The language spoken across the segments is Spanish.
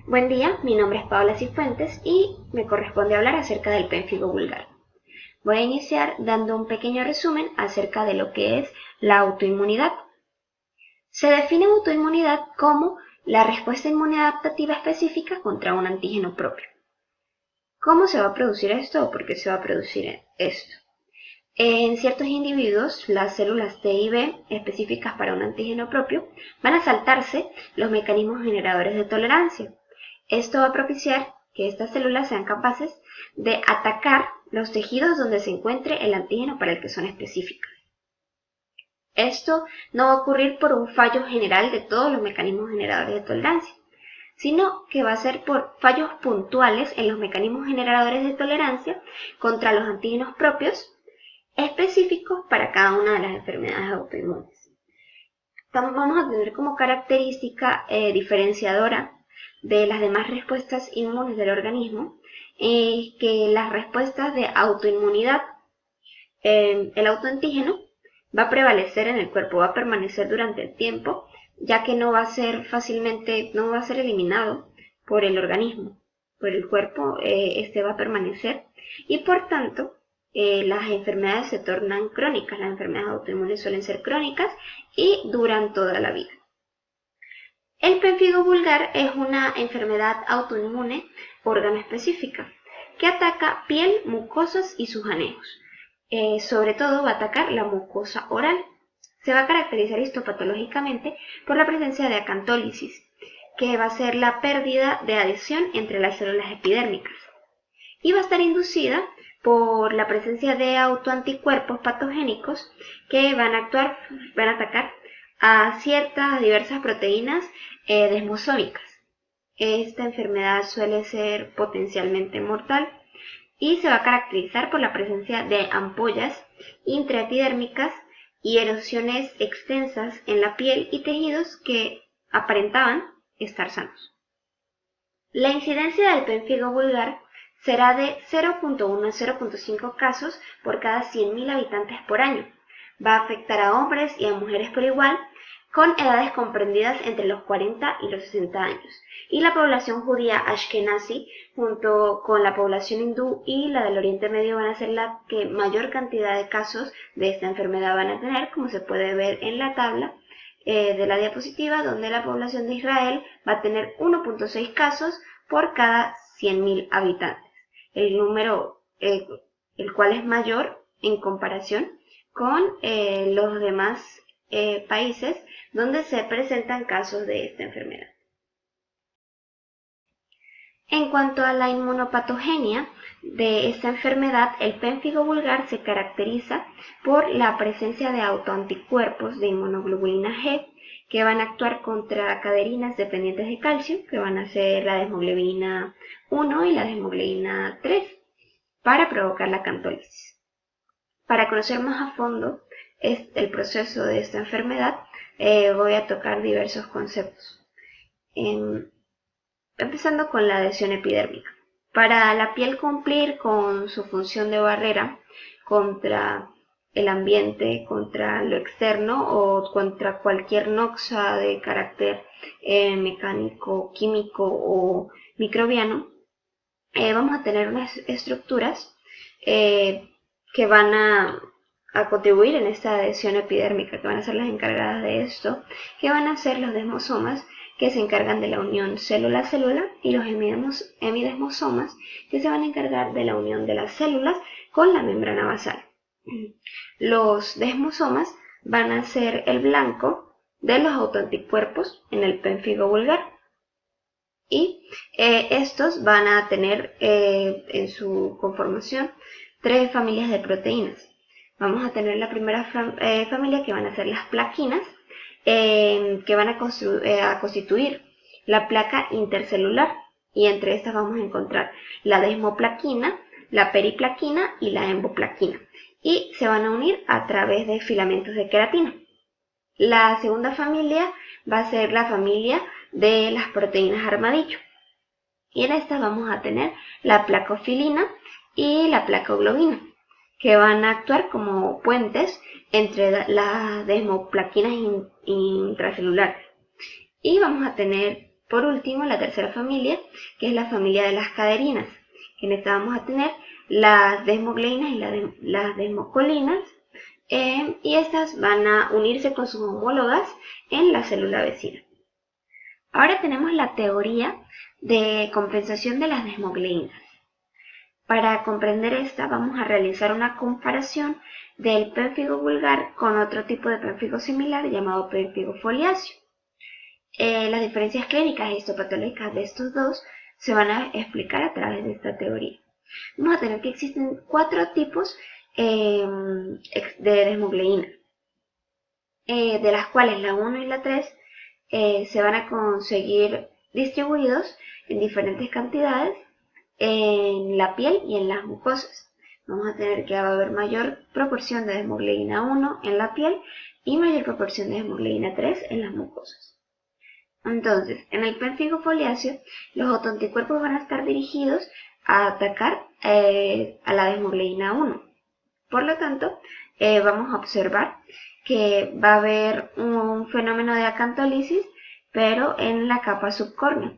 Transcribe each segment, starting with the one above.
Buen día, mi nombre es Paola Cifuentes y me corresponde hablar acerca del pénfigo vulgar. Voy a iniciar dando un pequeño resumen acerca de lo que es la autoinmunidad. Se define autoinmunidad como la respuesta inmune adaptativa específica contra un antígeno propio. ¿Cómo se va a producir esto o por qué se va a producir esto? En ciertos individuos, las células T y B específicas para un antígeno propio van a saltarse los mecanismos generadores de tolerancia. Esto va a propiciar que estas células sean capaces de atacar los tejidos donde se encuentre el antígeno para el que son específicas. Esto no va a ocurrir por un fallo general de todos los mecanismos generadores de tolerancia, sino que va a ser por fallos puntuales en los mecanismos generadores de tolerancia contra los antígenos propios específicos para cada una de las enfermedades autoinmunes. Vamos a tener como característica diferenciadora de las demás respuestas inmunes del organismo que las respuestas de autoinmunidad, el autoantígeno va a prevalecer en el cuerpo, va a permanecer durante el tiempo, ya que no va a ser eliminado por el organismo, por el cuerpo, este va a permanecer y por tanto las enfermedades se tornan crónicas, las enfermedades autoinmunes suelen ser crónicas y duran toda la vida. El pénfigo vulgar es una enfermedad autoinmune órgano específica que ataca piel, mucosas y sus anejos. Sobre todo va a atacar la mucosa oral. Se va a caracterizar histopatológicamente por la presencia de acantólisis, que va a ser la pérdida de adhesión entre las células epidérmicas. Y va a estar inducida por la presencia de autoanticuerpos patogénicos que van a atacar a ciertas diversas proteínas desmosómicas. Esta enfermedad suele ser potencialmente mortal y se va a caracterizar por la presencia de ampollas intraepidérmicas y erosiones extensas en la piel y tejidos que aparentaban estar sanos. La incidencia del pénfigo vulgar será de 0.1 a 0.5 casos por cada 100.000 habitantes por año. Va a afectar a hombres y a mujeres por igual, con edades comprendidas entre los 40 y los 60 años. Y la población judía ashkenazi, junto con la población hindú y la del Oriente Medio, van a ser la que mayor cantidad de casos de esta enfermedad van a tener, como se puede ver en la tabla de la diapositiva, donde la población de Israel va a tener 1.6 casos por cada 100.000 habitantes. El número, el cual es mayor en comparación con los demás países donde se presentan casos de esta enfermedad. En cuanto a la inmunopatogenia de esta enfermedad, el pénfigo vulgar se caracteriza por la presencia de autoanticuerpos de inmunoglobulina G que van a actuar contra caderinas dependientes de calcio, que van a ser la desmoglobina 1 y la desmoglobina 3, para provocar la acantólisis. Para conocer más a fondo el proceso de esta enfermedad, voy a tocar diversos conceptos. Empezando con la adhesión epidérmica. Para la piel cumplir con su función de barrera contra el ambiente, contra lo externo o contra cualquier noxa de carácter mecánico, químico o microbiano, vamos a tener unas estructuras que van a contribuir en esta adhesión epidérmica, que van a ser las encargadas de esto, que van a ser los desmosomas, que se encargan de la unión célula-célula, y los hemidesmosomas, que se van a encargar de la unión de las células con la membrana basal. Los desmosomas van a ser el blanco de los autoanticuerpos en el pénfigo vulgar, y estos van a tener en su conformación 3 familias de proteínas. Vamos a tener la primera familia, que van a ser las plaquinas, que van a constituir la placa intercelular, y entre estas vamos a encontrar la desmoplaquina, la periplaquina y la emboplaquina, y se van a unir a través de filamentos de queratina. La segunda familia va a ser la familia de las proteínas armadillo, y en estas vamos a tener la placofilina y la placoglobina, que van a actuar como puentes entre las desmoplaquinas intracelulares. Y vamos a tener por último, la tercera familia, que es la familia de las caderinas. En esta vamos a tener las desmogleínas y las desmocolinas, y estas van a unirse con sus homólogas en la célula vecina. Ahora tenemos la teoría de compensación de las desmogleínas. Para comprender esta, vamos a realizar una comparación del pénfigo vulgar con otro tipo de pénfigo similar llamado pénfigo foliáceo. Las diferencias clínicas e histopatológicas de estos dos se van a explicar a través de esta teoría. Vamos a tener que existen 4 tipos de desmogleína, de las cuales la 1 y la 3 se van a conseguir distribuidos en diferentes cantidades en la piel y en las mucosas. Vamos a tener que haber mayor proporción de desmogleína 1 en la piel y mayor proporción de desmogleína 3 en las mucosas. Entonces, en el pénfigo foliáceo, los autoanticuerpos van a estar dirigidos a atacar a la desmogleína 1. Por lo tanto, vamos a observar que va a haber un fenómeno de acantólisis, pero en la capa subcórnea.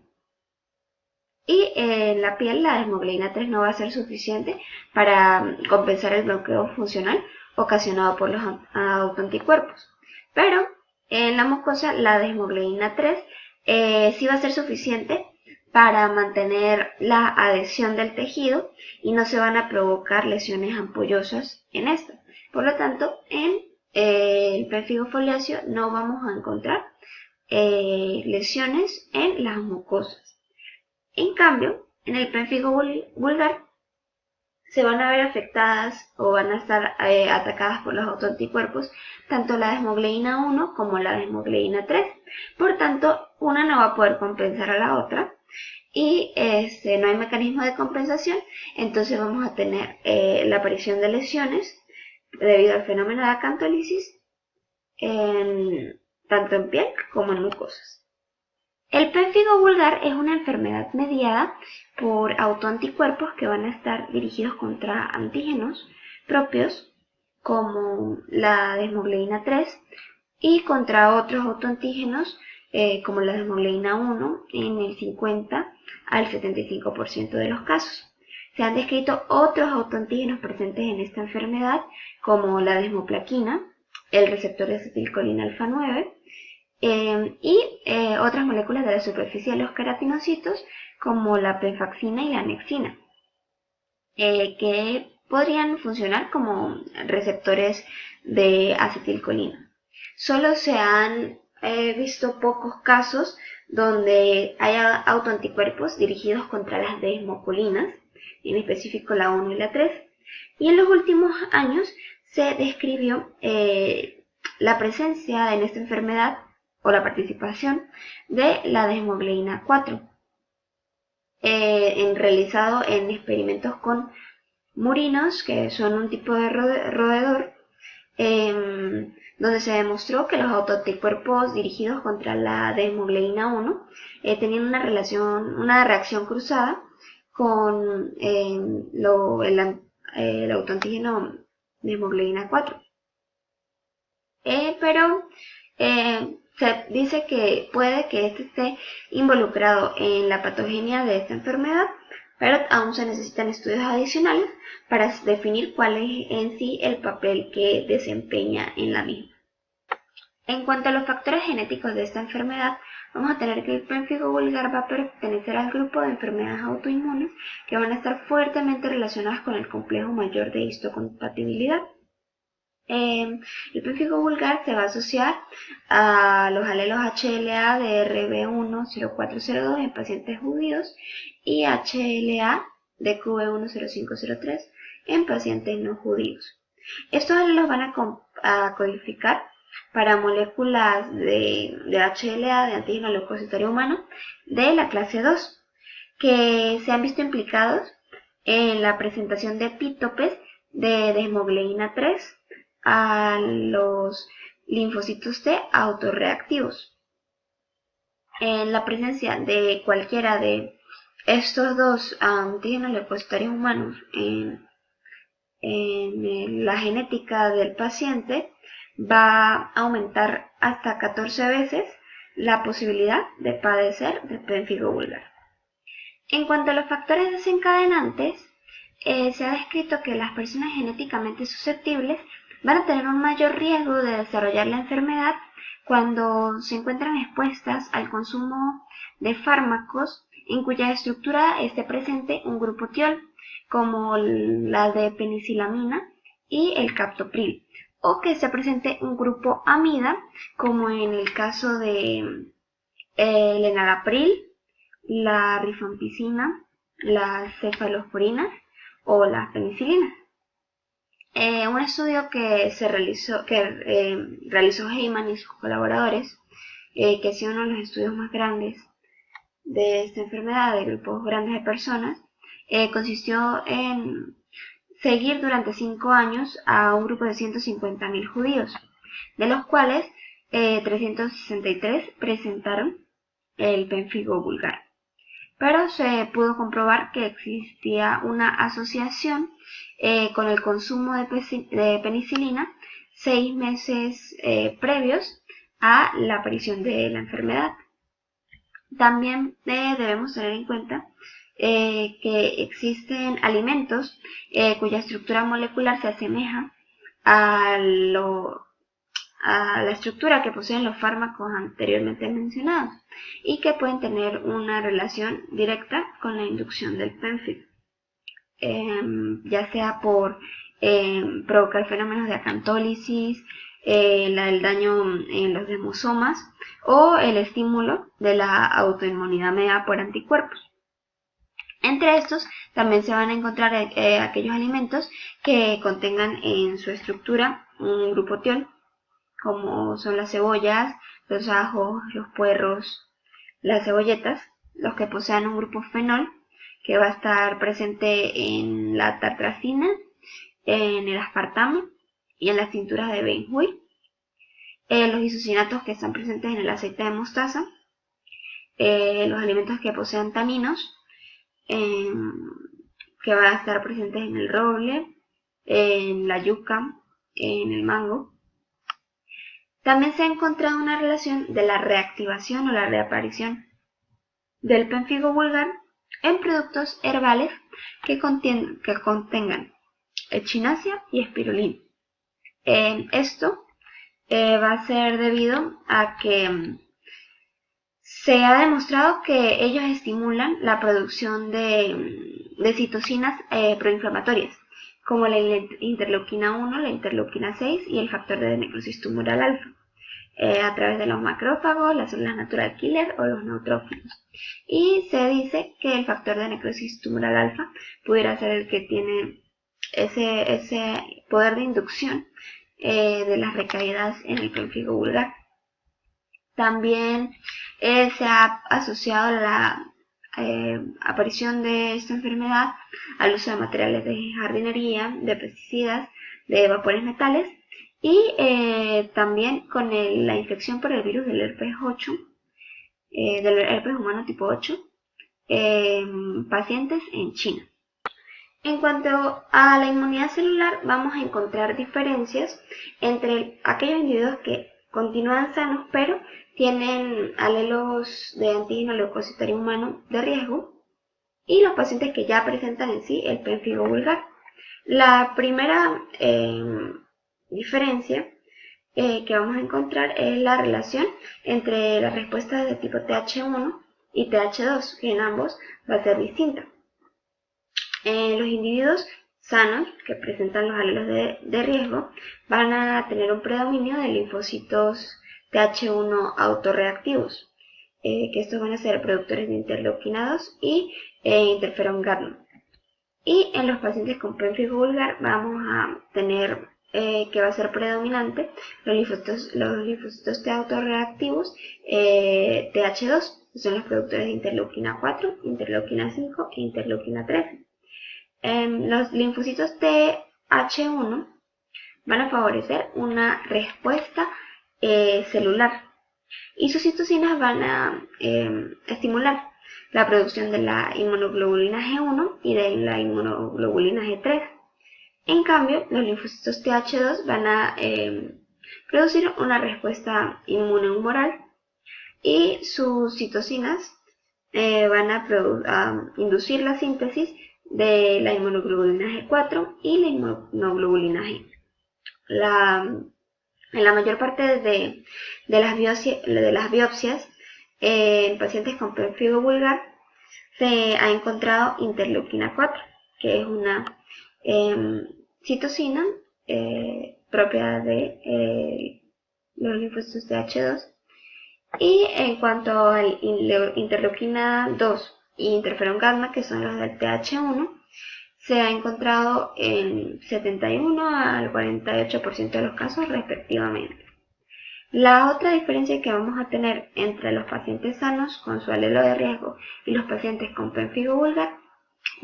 Y en la piel la desmogleína 3 no va a ser suficiente para compensar el bloqueo funcional ocasionado por los autoanticuerpos. Pero en la mucosa la desmogleína 3 sí va a ser suficiente para mantener la adhesión del tejido y no se van a provocar lesiones ampollosas en esta. Por lo tanto, en el pénfigo foliáceo no vamos a encontrar lesiones en las mucosas. En cambio, en el pénfigo vulgar se van a ver afectadas o van a estar atacadas por los autoanticuerpos tanto la desmogleína 1 como la desmogleína 3. Por tanto, una no va a poder compensar a la otra y no hay mecanismo de compensación, entonces vamos a tener la aparición de lesiones debido al fenómeno de acantólisis tanto en piel como en mucosas. El pénfigo vulgar es una enfermedad mediada por autoanticuerpos que van a estar dirigidos contra antígenos propios como la desmogleína 3 y contra otros autoantígenos como la desmogleína 1 en el 50 al 75% de los casos. Se han descrito otros autoantígenos presentes en esta enfermedad como la desmoplaquina, el receptor de acetilcolina alfa 9, otras moléculas de la superficie de los queratinocitos como la penfaxina y la anexina, que podrían funcionar como receptores de acetilcolina. Solo se han visto pocos casos donde haya autoanticuerpos dirigidos contra las desmocolinas, en específico la 1 y la 3, y en los últimos años se describió la presencia en esta enfermedad o la participación de la desmogleína 4, realizado en experimentos con murinos, que son un tipo de roedor, donde se demostró que los autoanticuerpos dirigidos contra la desmogleína 1 tenían una reacción cruzada con el autoantígeno desmogleína 4. Pero se dice que puede que este esté involucrado en la patogenia de esta enfermedad, pero aún se necesitan estudios adicionales para definir cuál es en sí el papel que desempeña en la misma. En cuanto a los factores genéticos de esta enfermedad, vamos a tener que el pénfigo vulgar va a pertenecer al grupo de enfermedades autoinmunes que van a estar fuertemente relacionadas con el complejo mayor de histocompatibilidad. El pénfigo vulgar se va a asociar a los alelos HLA de RB10402 en pacientes judíos y HLA de QB10503 en pacientes no judíos. Estos alelos van a codificar para moléculas de HLA, de antígeno leucocitario humano, de la clase 2, que se han visto implicados en la presentación de epítopes de desmogleína 3 a los linfocitos T autorreactivos. En la presencia de cualquiera de estos dos antígenos leucocitarios humanos en la genética del paciente va a aumentar hasta 14 veces la posibilidad de padecer de pérfido vulgar. En cuanto a los factores desencadenantes, se ha descrito que las personas genéticamente susceptibles van a tener un mayor riesgo de desarrollar la enfermedad cuando se encuentran expuestas al consumo de fármacos en cuya estructura esté presente un grupo tiol, como la de penicilamina y el captopril, o que esté presente un grupo amida, como en el caso de el enalapril, la rifampicina, la cefalosporina o la penicilina. Un estudio que realizó Heyman y sus colaboradores, que ha sido uno de los estudios más grandes de esta enfermedad de grupos grandes de personas, consistió en seguir durante 5 años a un grupo de 150.000 judíos, de los cuales 363 presentaron el pérfido vulgar. Pero se pudo comprobar que existía una asociación con el consumo de penicilina 6 meses previos a la aparición de la enfermedad. También debemos tener en cuenta que existen alimentos cuya estructura molecular se asemeja a la estructura que poseen los fármacos anteriormente mencionados y que pueden tener una relación directa con la inducción del pérfido, ya sea por provocar fenómenos de acantólisis, el daño en los desmosomas o el estímulo de la autoinmunidad mediada por anticuerpos. Entre estos también se van a encontrar aquellos alimentos que contengan en su estructura un grupo tiol, como son las cebollas, los ajos, los puerros, las cebolletas, los que posean un grupo fenol que va a estar presente en la tartrazina, en el aspartamo y en las tinturas de benjuí, los isocinatos que están presentes en el aceite de mostaza, los alimentos que posean taninos, que van a estar presentes en el roble, en la yuca, en el mango. También se ha encontrado una relación de la reactivación o la reaparición del pérfido vulgar en productos herbales que contengan echinacea y espirulina. Esto va a ser debido a que se ha demostrado que ellos estimulan la producción de citocinas proinflamatorias, como la interleuquina 1, la interleuquina 6 y el factor de necrosis tumoral alfa, a través de los macrófagos, las células natural killer o los neutrófilos. Y se dice que el factor de necrosis tumoral alfa pudiera ser el que tiene ese poder de inducción de las recaídas en el pérfido vulgar. También se ha asociado la aparición de esta enfermedad al uso de materiales de jardinería, de pesticidas, de vapores metales y también con la infección por el virus del herpes 8, del herpes humano tipo 8, pacientes en China. En cuanto a la inmunidad celular, vamos a encontrar diferencias entre aquellos individuos que continúan sanos pero tienen alelos de antígeno leucocitario humano de riesgo y los pacientes que ya presentan en sí el pérfido vulgar. La primera diferencia que vamos a encontrar es la relación entre las respuestas de tipo TH1 y TH2, que en ambos va a ser distinta. Los individuos sanos que presentan los alelos de riesgo van a tener un predominio de linfocitos TH1 autorreactivos, que estos van a ser productores de interleuquina 2 y interferón gamma. Y en los pacientes con pérfido vulgar vamos a tener que va a ser predominante los linfocitos T autorreactivos TH2, que son los productores de interleuquina 4, interleuquina 5 e interleuquina 13. Los linfocitos TH1 van a favorecer una respuesta celular y sus citocinas van a estimular la producción de la inmunoglobulina G1 y de la inmunoglobulina G3. En cambio, los linfocitos TH2 van a producir una respuesta inmunohumoral y sus citocinas van a inducir la síntesis de la inmunoglobulina G4 y la inmunoglobulina G. En la mayor parte de las biopsias en pacientes con pemphigo vulgar se ha encontrado interleuquina 4, que es una citocina propia de los linfocitos TH2. Y en cuanto al interleuquina 2 y interferón gamma, que son los del TH1, se ha encontrado en 71 al 48% de los casos respectivamente. La otra diferencia que vamos a tener entre los pacientes sanos con su alelo de riesgo y los pacientes con pemphigo vulgar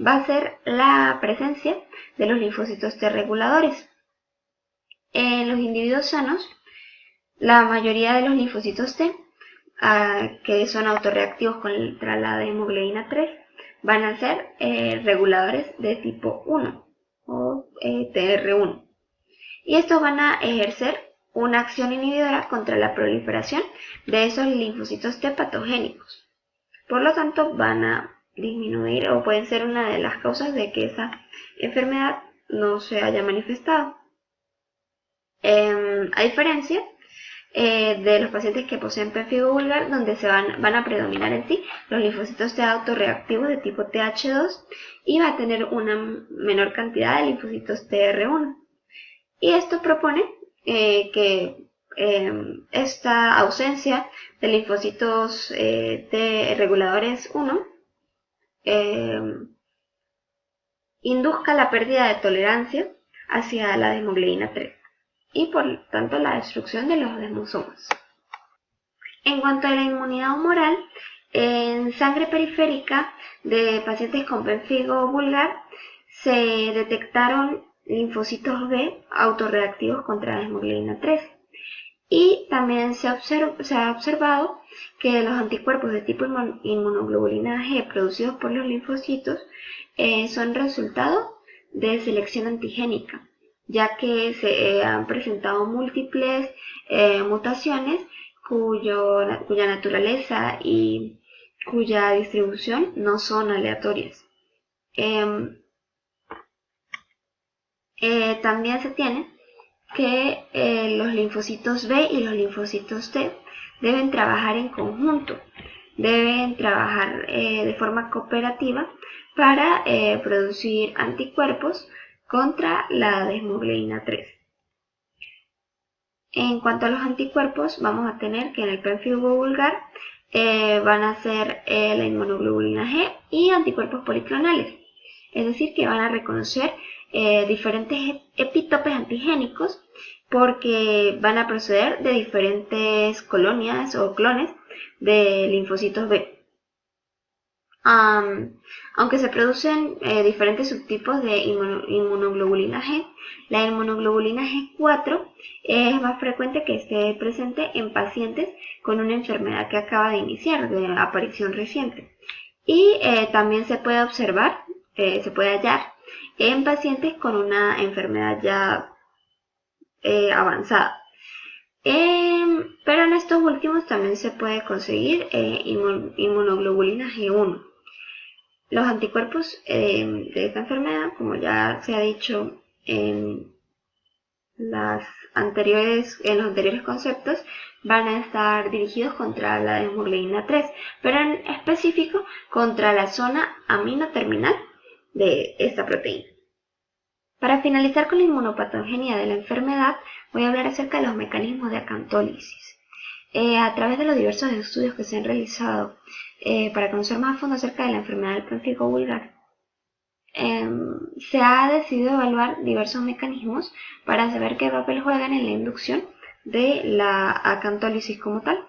va a ser la presencia de los linfocitos T reguladores. En los individuos sanos, la mayoría de los linfocitos T, que son autorreactivos contra la hemoglobina 3, van a ser reguladores de tipo 1 o TR1. Y estos van a ejercer una acción inhibidora contra la proliferación de esos linfocitos T patogénicos. Por lo tanto, van a disminuir o pueden ser una de las causas de que esa enfermedad no se haya manifestado. A diferencia de los pacientes que poseen pemphigo vulgar, donde van a predominar en sí los linfocitos T autorreactivos de tipo TH2 y va a tener una menor cantidad de linfocitos TR1. Y esto propone que esta ausencia de linfocitos T reguladores 1 induzca la pérdida de tolerancia hacia la hemoglobina 3 y por tanto la destrucción de los desmosomas. En cuanto a la inmunidad humoral, en sangre periférica de pacientes con pemphigo vulgar se detectaron linfocitos B autorreactivos contra la hemoglobina 3 y también se ha observado que los anticuerpos de tipo inmunoglobulina G producidos por los linfocitos son resultado de selección antigénica, ya que se han presentado múltiples mutaciones cuya naturaleza y cuya distribución no son aleatorias. También se tiene que los linfocitos B y los linfocitos T deben trabajar en conjunto, deben trabajar de forma cooperativa para producir anticuerpos contra la deshemoglobina 3. En cuanto a los anticuerpos, vamos a tener que en el pemphigo vulgar van a ser la inmunoglobulina G y anticuerpos policlonales, es decir, que van a reconocer diferentes epítopes antigénicos porque van a proceder de diferentes colonias o clones de linfocitos B. Aunque se producen diferentes subtipos de inmunoglobulina G, la inmunoglobulina G4 es más frecuente que esté presente en pacientes con una enfermedad que acaba de iniciar, de aparición reciente. Y también se puede observar, se puede hallar en pacientes con una enfermedad ya avanzada. Pero en estos últimos también se puede conseguir inmunoglobulina G1. Los anticuerpos de esta enfermedad, como ya se ha dicho en los anteriores conceptos, van a estar dirigidos contra la hemoglobina 3, pero en específico contra la zona amino terminal de esta proteína. Para finalizar con la inmunopatogenia de la enfermedad, voy a hablar acerca de los mecanismos de acantólisis. A través de los diversos estudios que se han realizado para conocer más a fondo acerca de la enfermedad del pemphigo vulgar, se ha decidido evaluar diversos mecanismos para saber qué papel juegan en la inducción de la acantólisis como tal.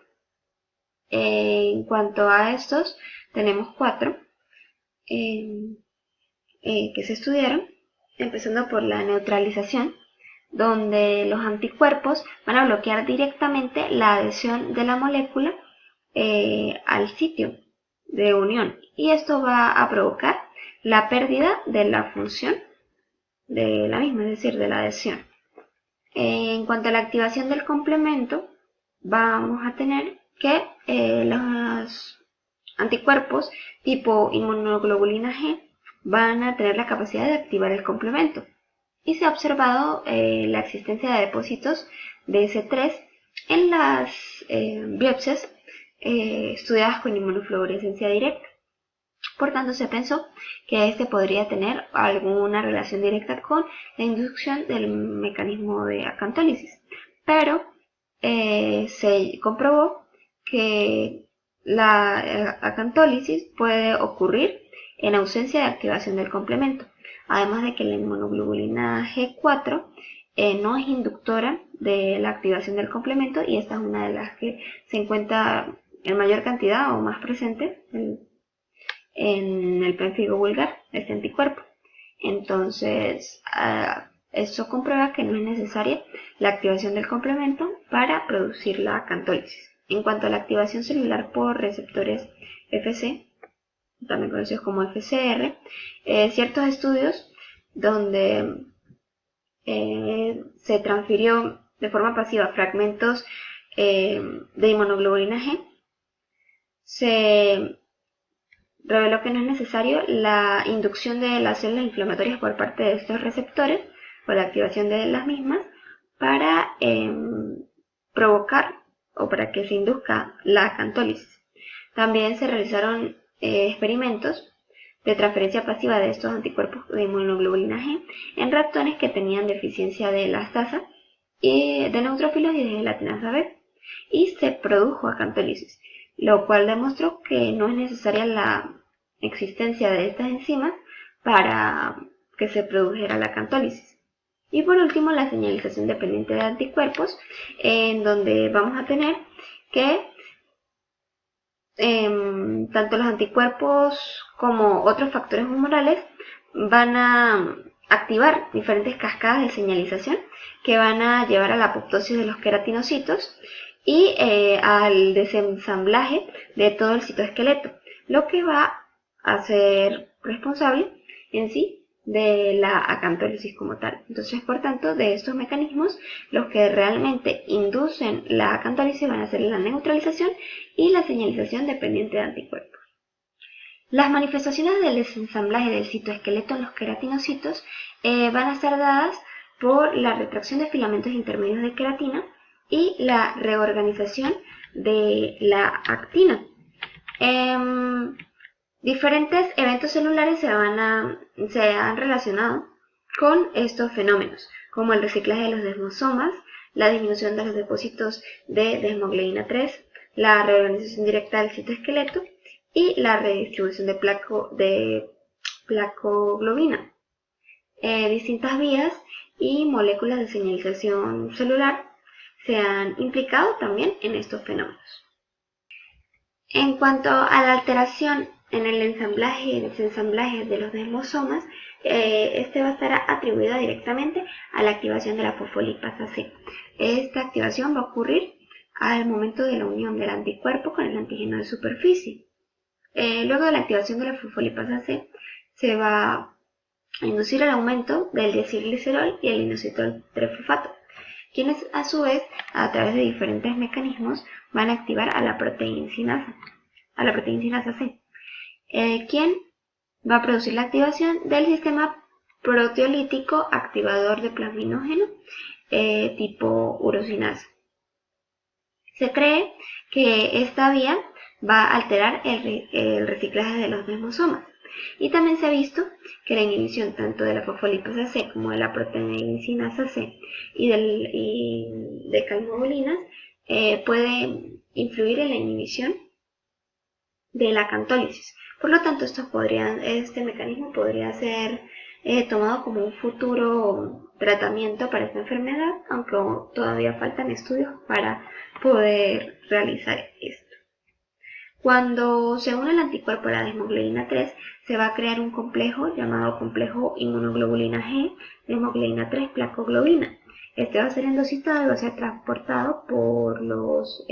En cuanto a estos, tenemos 4 que se estudiaron, empezando por la neutralización, donde los anticuerpos van a bloquear directamente la adhesión de la molécula al sitio de unión, y esto va a provocar la pérdida de la función de la misma, es decir, de la adhesión. En cuanto a la activación del complemento, vamos a tener que los anticuerpos tipo inmunoglobulina G van a tener la capacidad de activar el complemento. Y se ha observado la existencia de depósitos de S3 en las biopsias estudiadas con inmunofluorescencia directa. Por tanto, se pensó que este podría tener alguna relación directa con la inducción del mecanismo de acantólisis. Pero se comprobó que la acantólisis puede ocurrir en ausencia de activación del complemento. Además de que la inmunoglobulina G4 no es inductora de la activación del complemento, y esta es una de las que se encuentra en mayor cantidad o más presente en el pérfido vulgar, este anticuerpo. Entonces, eso comprueba que no es necesaria la activación del complemento para producir la acantólisis. En cuanto a la activación celular por receptores FC, también conocidos como FCR, ciertos estudios donde se transfirió de forma pasiva fragmentos de inmunoglobulina G, se reveló que no es necesario la inducción de las células inflamatorias por parte de estos receptores o la activación de las mismas para provocar o para que se induzca la acantólisis. También se realizaron experimentos de transferencia pasiva de estos anticuerpos de inmunoglobulina G en ratones que tenían deficiencia de elastasa, de neutrófilos y de gelatinasa B, y se produjo acantólisis, lo cual demostró que no es necesaria la existencia de estas enzimas para que se produjera la acantólisis. Y por último, la señalización dependiente de anticuerpos, en donde vamos a tener que tanto los anticuerpos como otros factores humorales van a activar diferentes cascadas de señalización que van a llevar a la apoptosis de los queratinocitos y al desensamblaje de todo el citoesqueleto, lo que va a ser responsable en sí de la acantólisis como tal. Entonces, por tanto, de estos mecanismos, los que realmente inducen la acantólisis van a ser la neutralización y la señalización dependiente de anticuerpos. Las manifestaciones del desensamblaje del citoesqueleto en los queratinocitos van a ser dadas por la retracción de filamentos intermedios de queratina y la reorganización de la actina. Diferentes eventos celulares se han relacionado con estos fenómenos, como el reciclaje de los desmosomas, la disminución de los depósitos de desmogleína 3, la reorganización directa del citoesqueleto y la redistribución de placoglobina. Distintas vías y moléculas de señalización celular se han implicado también en estos fenómenos. En cuanto a la alteración en el ensamblaje y desensamblaje de los desmosomas, este va a estar atribuido directamente a la activación de la fosfolipasa C. Esta activación va a ocurrir al momento de la unión del anticuerpo con el antígeno de superficie. Luego de la activación de la fosfolipasa C, se va a inducir el aumento del diacilglicerol y el inositol trifosfato, quienes a su vez, a través de diferentes mecanismos, van a activar a la proteincinasa C, quien va a producir la activación del sistema proteolítico activador de plasminógeno tipo urosinasa. Se cree que esta vía va a alterar el reciclaje de los desmosomas. Y también se ha visto que la inhibición tanto de la fosfolipasa C como de la proteincinasa C y de calmoglulinas puede influir en la inhibición de la acantólisis. Por lo tanto, este mecanismo podría ser tomado como un futuro tratamiento para esta enfermedad, aunque todavía faltan estudios para poder realizar esto. Cuando se une el anticuerpo a la desmogleína 3, se va a crear un complejo llamado complejo inmunoglobulina G, desmogleína 3, placoglobina. Este va a ser endocitado y va a ser transportado por los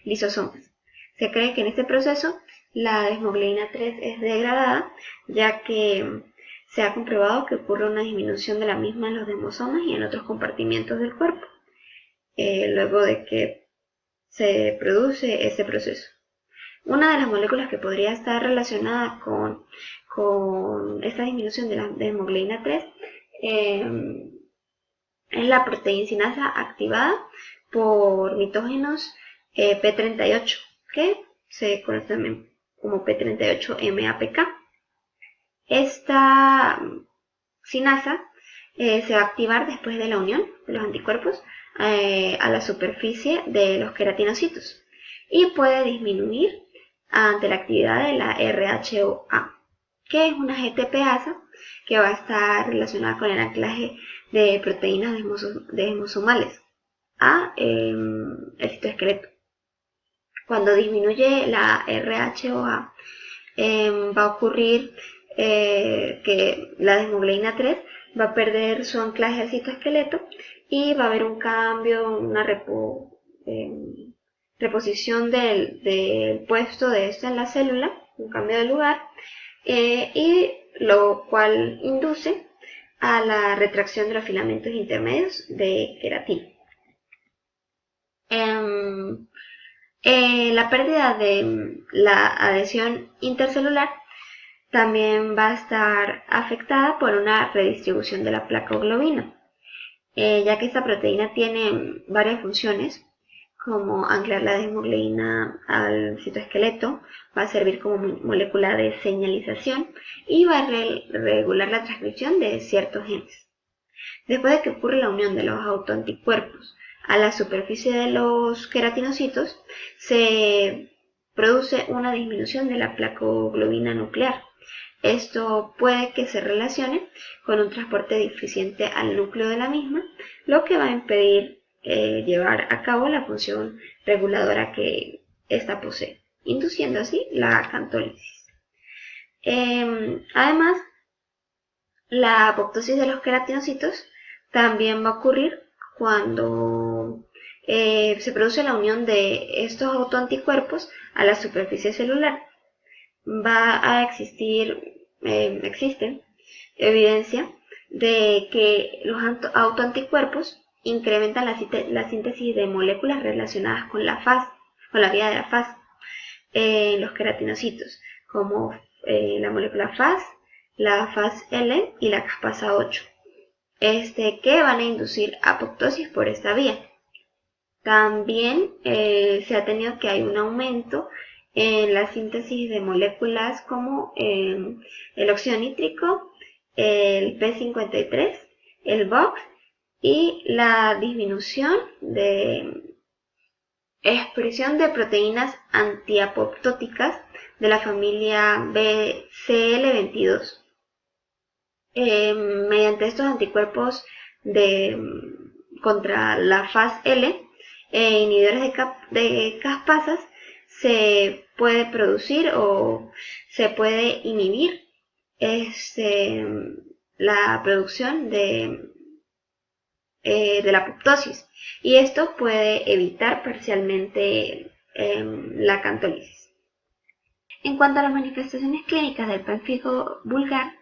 lisosomas. Se cree que en este proceso la desmogleína 3 es degradada, ya que se ha comprobado que ocurre una disminución de la misma en los desmosomas y en otros compartimientos del cuerpo. Luego de que se produce este proceso. Una de las moléculas que podría estar relacionada con esta disminución de la hemoglobina 3 es la proteincinasa activada por mitógenos P38, que se conoce también como P38-MAPK. Esta cinasa se va a activar después de la unión de los anticuerpos a la superficie de los queratinocitos y puede disminuir ante la actividad de la RHOA, que es una GTPasa que va a estar relacionada con el anclaje de proteínas desmosomales a el citoesqueleto. Cuando disminuye la RHOA, va a ocurrir que la deshemoglobina 3 va a perder su anclaje al citoesqueleto y va a haber un cambio, una reposición del puesto de esta en la célula, un cambio de lugar, y lo cual induce a la retracción de los filamentos intermedios de queratina. La pérdida de la adhesión intercelular también va a estar afectada por una redistribución de la placoglobina, ya que esta proteína tiene varias funciones, como anclar la deshemoglobina al citoesqueleto, va a servir como molécula de señalización y va a regular la transcripción de ciertos genes. Después de que ocurre la unión de los autoanticuerpos a la superficie de los queratinocitos, se produce una disminución de la placoglobina nuclear. Esto puede que se relacione con un transporte deficiente al núcleo de la misma, lo que va a impedir llevar a cabo la función reguladora que ésta posee, induciendo así la acantólisis. Además, la apoptosis de los queratinocitos también va a ocurrir cuando se produce la unión de estos autoanticuerpos a la superficie celular. Va a existe evidencia de que los autoanticuerpos incrementan la síntesis de moléculas relacionadas con la vía de la Fas en los queratinocitos, como la molécula Fas, la Fas-L y la caspasa 8, que van a inducir apoptosis por esta vía. También se ha tenido que hay un aumento en la síntesis de moléculas como el óxido nítrico, el P53, el VOX y la disminución de expresión de proteínas antiapoptóticas de la familia BCL22. Mediante estos anticuerpos contra la Fas-L, inhibidores de caspasas, se puede producir o se puede inhibir la producción de la apoptosis, y esto puede evitar parcialmente la acantólisis. En cuanto a las manifestaciones clínicas del pérfido vulgar,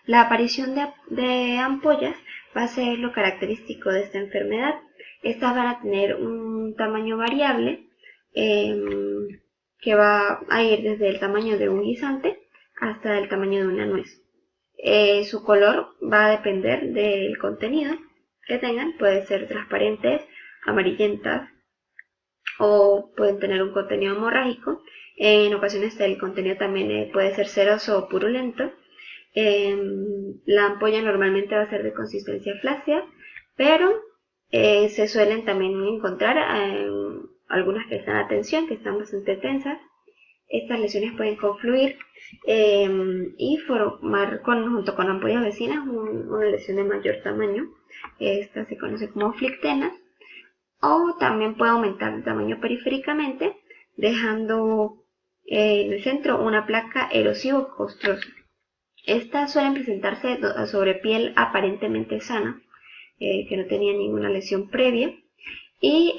la aparición de ampollas va a ser lo característico de esta enfermedad. Estas van a tener un tamaño variable que va a ir desde el tamaño de un guisante hasta el tamaño de una nuez. Su color va a depender del contenido que tengan, pueden ser transparentes, amarillentas o pueden tener un contenido hemorrágico. En ocasiones el contenido también puede ser ceroso o purulento. La ampolla normalmente va a ser de consistencia flácida, pero se suelen también encontrar algunas que están a tensión, que están bastante tensas. Estas lesiones pueden confluir y formar junto con ampollas vecinas una lesión de mayor tamaño. Esta se conoce como flictena, o también puede aumentar de tamaño periféricamente, dejando en el centro una placa erosivo-costrosa. Estas suelen presentarse sobre piel aparentemente sana, que no tenía ninguna lesión previa, y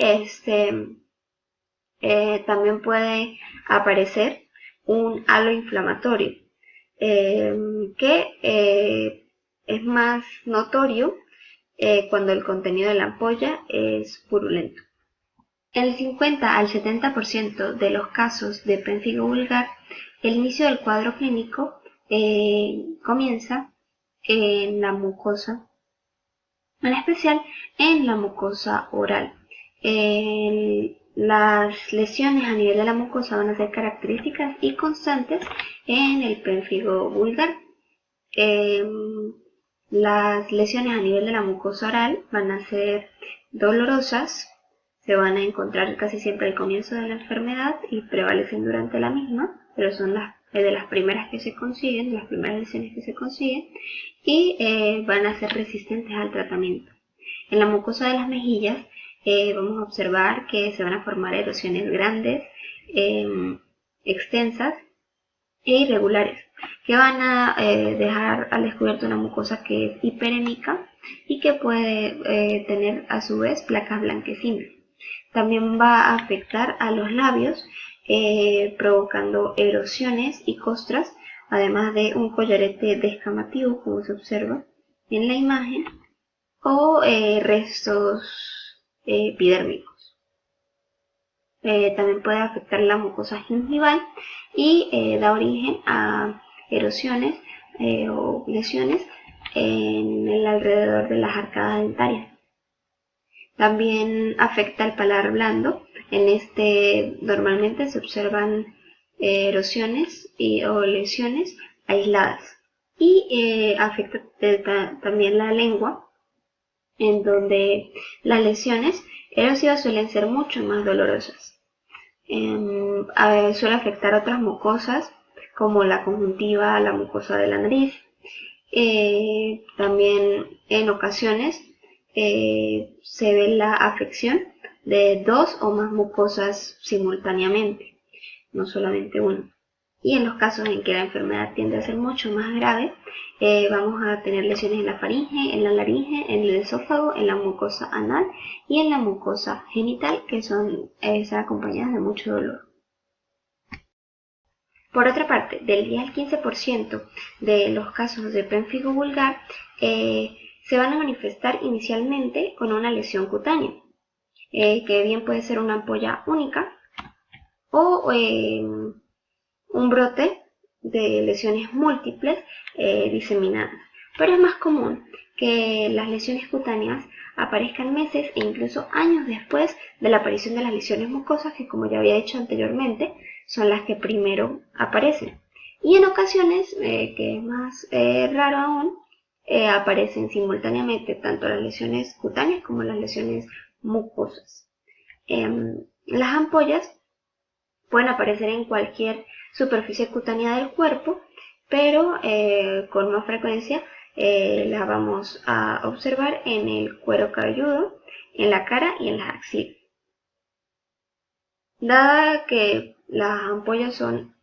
también puede aparecer un halo inflamatorio, que es más notorio cuando el contenido de la ampolla es purulento. En el 50 al 70% de los casos de pénfigo vulgar, el inicio del cuadro clínico comienza en la mucosa, en especial en la mucosa oral. Las lesiones a nivel de la mucosa van a ser características y constantes en el pénfigo vulgar. Las lesiones a nivel de la mucosa oral van a ser dolorosas, se van a encontrar casi siempre al comienzo de la enfermedad y prevalecen durante la misma, pero son de las primeras que se consiguen, las primeras lesiones que se consiguen, y van a ser resistentes al tratamiento. En la mucosa de las mejillas vamos a observar que se van a formar erosiones grandes, extensas e irregulares, que van a dejar al descubierto una mucosa que es hiperémica y que puede tener a su vez placas blanquecinas. También va a afectar a los labios, provocando erosiones y costras, además de un collarete descamativo, como se observa en la imagen, o restos epidérmicos. También puede afectar la mucosa gingival y da origen a erosiones o lesiones en el alrededor de las arcadas dentarias. También afecta el paladar blando. En este normalmente se observan erosiones o lesiones aisladas. Y afecta también la lengua, en donde las lesiones erosivas suelen ser mucho más dolorosas. Suele afectar otras mucosas como la conjuntiva, la mucosa de la nariz. También en ocasiones se ve la afección de dos o más mucosas simultáneamente, no solamente una. Y en los casos en que la enfermedad tiende a ser mucho más grave, vamos a tener lesiones en la faringe, en la laringe, en el esófago, en la mucosa anal y en la mucosa genital, que son acompañadas de mucho dolor. Por otra parte, del 10 al 15% de los casos de pénfigo vulgar se van a manifestar inicialmente con una lesión cutánea, que bien puede ser una ampolla única o un brote de lesiones múltiples diseminadas. Pero es más común que las lesiones cutáneas aparezcan meses e incluso años después de la aparición de las lesiones mucosas, que, como ya había dicho anteriormente, son las que primero aparecen. Y en ocasiones, que es más raro aún, aparecen simultáneamente tanto las lesiones cutáneas como las lesiones mucosas. Las ampollas pueden aparecer en cualquier superficie cutánea del cuerpo, pero con más frecuencia la vamos a observar en el cuero cabelludo, en la cara y en las axilas. Dada que las ampollas son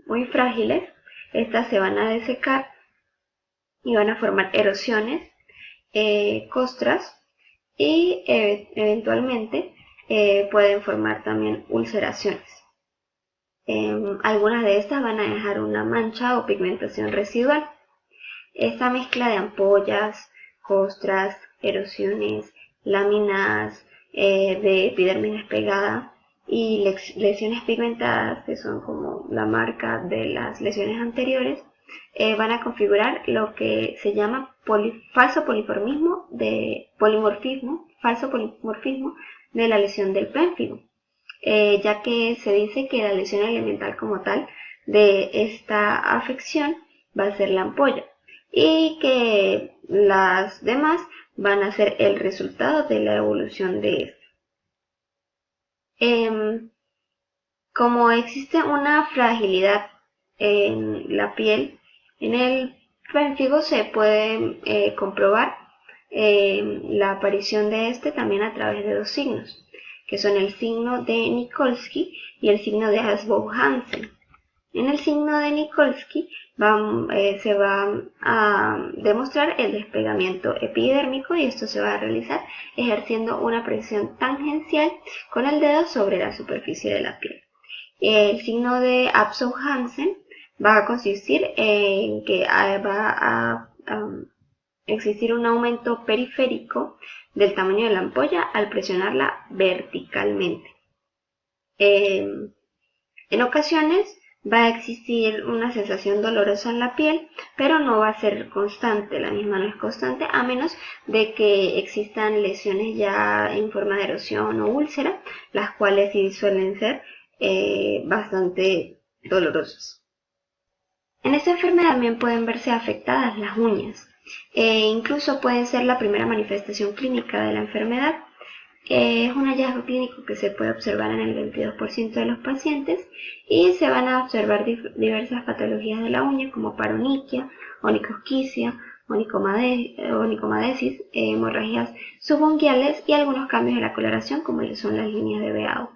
muy frágiles, estas se van a desecar y van a formar erosiones, costras y eventualmente pueden formar también ulceraciones. Algunas de estas van a dejar una mancha o pigmentación residual. Esta mezcla de ampollas, costras, erosiones, láminas de epidermis despegada y lesiones pigmentadas, que son como la marca de las lesiones anteriores, van a configurar lo que se llama falso polimorfismo de la lesión del pénfigo. Ya que se dice que la lesión elemental como tal de esta afección va a ser la ampolla y que las demás van a ser el resultado de la evolución de esta. Como existe una fragilidad en la piel, en el pénfigo se puede comprobar la aparición de este también a través de dos signos, que son el signo de Nikolsky y el signo de Asbow-Hansen. En el signo de Nikolsky se va a demostrar el despegamiento epidérmico, y esto se va a realizar ejerciendo una presión tangencial con el dedo sobre la superficie de la piel. El signo de Absow-Hansen va a consistir en que va a existir un aumento periférico del tamaño de la ampolla al presionarla verticalmente. En ocasiones va a existir una sensación dolorosa en la piel, pero no va a ser constante, la misma no es constante, a menos de que existan lesiones ya en forma de erosión o úlcera, las cuales sí suelen ser bastante dolorosas. En esta enfermedad también pueden verse afectadas las uñas, incluso pueden ser la primera manifestación clínica de la enfermedad. Es un hallazgo clínico que se puede observar en el 22% de los pacientes y se van a observar diversas patologías de la uña como paronychia, onychoschicia, onychomadesis, hemorragias subunguiales y algunos cambios en la coloración como son las líneas de veado.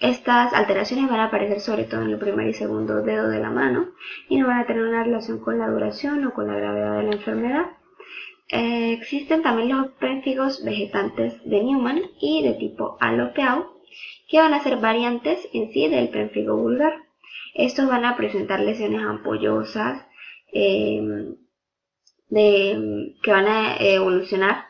Estas alteraciones van a aparecer sobre todo en el primer y segundo dedo de la mano y no van a tener una relación con la duración o con la gravedad de la enfermedad. Existen también los pénfigos vegetantes de Newman y de tipo alopeau, que van a ser variantes en sí del pénfigo vulgar. Estos van a presentar lesiones ampollosas que van a evolucionar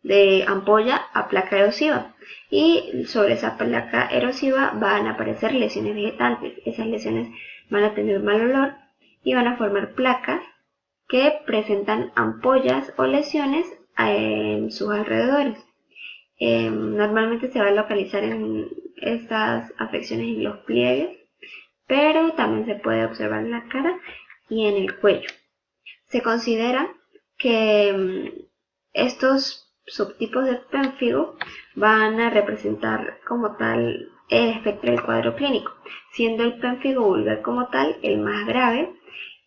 de ampolla a placa erosiva, y sobre esa placa erosiva van a aparecer lesiones vegetantes. Esas lesiones van a tener mal olor y van a formar placas que presentan ampollas o lesiones en sus alrededores. Normalmente se va a localizar en estas afecciones en los pliegues, pero también se puede observar en la cara y en el cuello. Se considera que estos subtipos de pénfigo van a representar como tal el espectro del cuadro clínico, siendo el pénfigo vulgar como tal el más grave,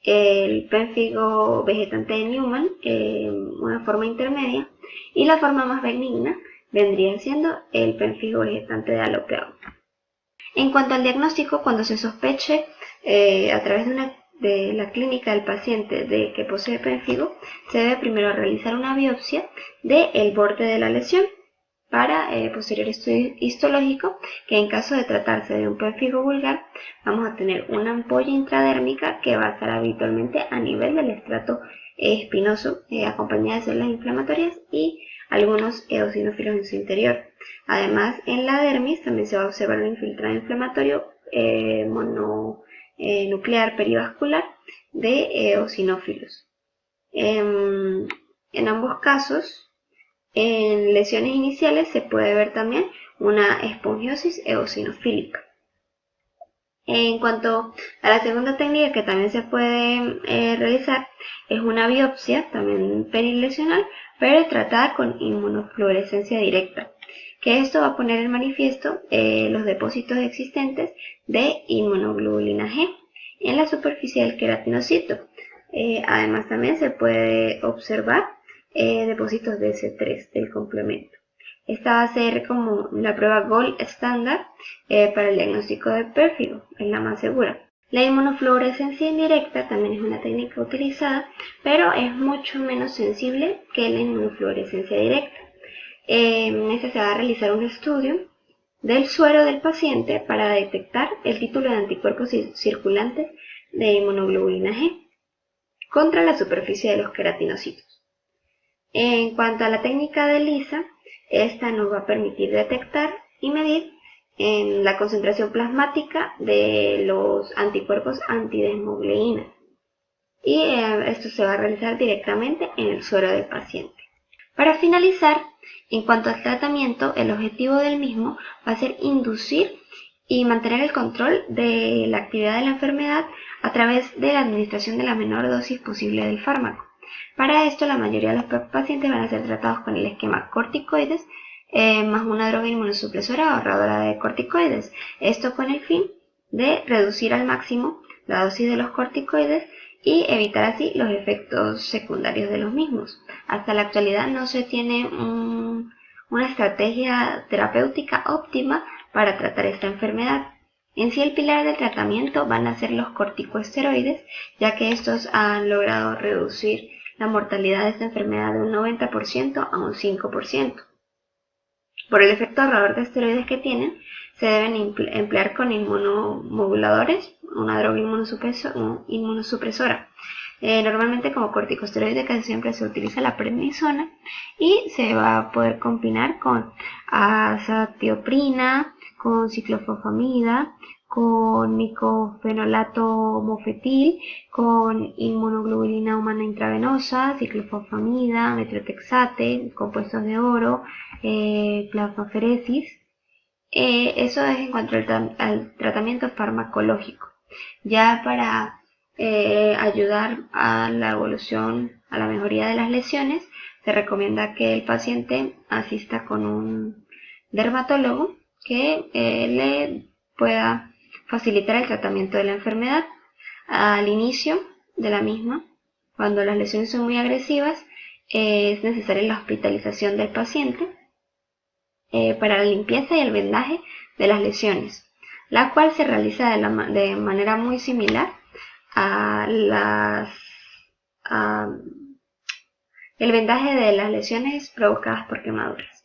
el pénfigo vegetante de Newman una forma intermedia, y la forma más benigna vendría siendo el pénfigo vegetante de alopeau. En cuanto al diagnóstico, cuando se sospeche a través de la clínica del paciente de que posee pénfigo, se debe primero realizar una biopsia del borde de la lesión para posterior estudio histológico, que en caso de tratarse de un pénfigo vulgar vamos a tener una ampolla intradérmica que va a estar habitualmente a nivel del estrato espinoso, acompañada de células inflamatorias y algunos eosinófilos en su interior. Además, en la dermis también se va a observar un infiltrado inflamatorio mononuclear perivascular de eosinófilos. En ambos casos, en lesiones iniciales se puede ver también una espongiosis eosinofílica. En cuanto a la segunda técnica que también se puede realizar, es una biopsia, también perilesional, pero tratada con inmunofluorescencia directa, que esto va a poner en manifiesto los depósitos existentes de inmunoglobulina G en la superficie del queratinocito. Además también se puede observar depósitos de C3 del complemento. Esta va a ser como la prueba gold estándar para el diagnóstico de pénfigo, es la más segura. La inmunofluorescencia indirecta también es una técnica utilizada, pero es mucho menos sensible que la inmunofluorescencia directa. En esta se va a realizar un estudio del suero del paciente para detectar el título de anticuerpos circulantes de inmunoglobulina G contra la superficie de los queratinocitos. En cuanto a la técnica de ELISA, esta nos va a permitir detectar y medir en la concentración plasmática de los anticuerpos antidesmogleína, y esto se va a realizar directamente en el suero del paciente. Para finalizar, en cuanto al tratamiento, el objetivo del mismo va a ser inducir y mantener el control de la actividad de la enfermedad a través de la administración de la menor dosis posible del fármaco. Para esto, la mayoría de los pacientes van a ser tratados con el esquema corticoides más una droga inmunosupresora ahorradora de corticoides. Esto con el fin de reducir al máximo la dosis de los corticoides y evitar así los efectos secundarios de los mismos. Hasta la actualidad no se tiene una estrategia terapéutica óptima para tratar esta enfermedad. En sí, el pilar del tratamiento van a ser los corticosteroides, ya que estos han logrado reducir la mortalidad de esta enfermedad de un 90% a un 5%. Por el efecto ahorrador de esteroides que tienen, se deben emplear con inmunomoduladores, una droga inmunosupresora. Normalmente como corticosteroide casi siempre se utiliza la prednisona y se va a poder combinar con azatioprina, con ciclofosfamida, con micofenolato mofetil, con inmunoglobulina humana intravenosa, ciclofosfamida, metrotexate, compuestos de oro, plasmaferesis. Eso es en cuanto al tratamiento farmacológico. Ya para ayudar a la evolución, a la mejoría de las lesiones, se recomienda que el paciente asista con un dermatólogo que le pueda facilitar el tratamiento de la enfermedad. Al inicio de la misma, cuando las lesiones son muy agresivas, es necesaria la hospitalización del paciente para la limpieza y el vendaje de las lesiones, la cual se realiza de manera muy similar a el vendaje de las lesiones provocadas por quemaduras.